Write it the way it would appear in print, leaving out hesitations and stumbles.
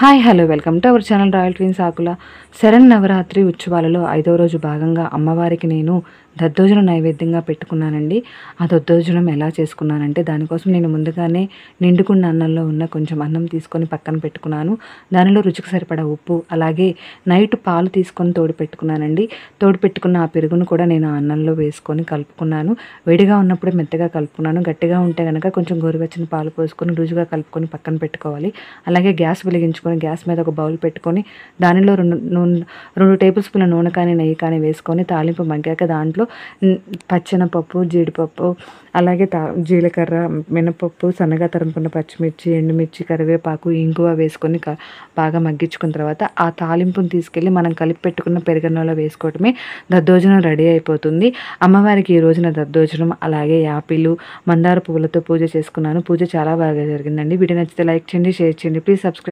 Hi hello welcome to our channel royal twins ఆకుల శరన్నవరాత్రి ఉత్సవాలలో 5వ రోజు భాగంగా అమ్మవారికి నేను దద్దోజనం నైవేద్యంగా పెట్టుకున్నానండి. ఆ దద్దోజనం ఎలా చేసుకున్నానంటే దానికోసం నేను ముందుగానే నిండుకున్న అన్నంలో ఉన్న కొంచెం అన్నం తీసుకొని పక్కన పెట్టుకున్నాను. దానిలో రుచికి సరిపడా ఉప్పు, అలాగే నైట్ పాలు తీసుకొని తోడు పెట్టుకున్నానండి. తోడు పెట్టుకున్న ఆ పెరుగును కూడా నేను ఆ అన్నంలో వేసుకొని కలుపుకున్నాను. వేడిగా ఉన్నప్పుడే మెత్తగా కలుపుకున్నాను. గట్టిగా ఉంటే కనుక కొంచెం గోరువెచ్చని పాలు పోసుకొని లూజుగా కలుపుకొని పక్కన పెట్టుకోవాలి. అలాగే గ్యాస్ వెలిగించుకొని గ్యాస్ మీద ఒక బౌల్ పెట్టుకొని దానిలో 2 టేబుల్ స్పూన్ల నూనె కానీ నెయ్యి కానీ వేసుకొని తాలింపు మగ్గాక దాంట్లో పచ్చెనపప్పు, జీడిపప్పు, అలాగే జీలకర్ర, మినపప్పు, సన్నగా తరుముకున్న పచ్చిమిర్చి, ఎండుమిర్చి, కరివేపాకు, ఇంగువ వేసుకొని బాగా మగ్గించుకున్న తర్వాత ఆ తాలింపును తీసుకెళ్ళి మనం కలిపి పెట్టుకున్న పెరుగన్నంలో వేసుకోవటమే దద్దోజనం రెడీ అయిపోతుంది. అమ్మవారికి ఈ రోజున దద్దోజనం, అలాగే యాపిలు, మందార పువ్వులతో పూజ చేసుకున్నాను. పూజ చాలా బాగా జరిగిందండి. వీడియో నచ్చితే లైక్ చేయండి, షేర్ చేయండి. Please subscribe.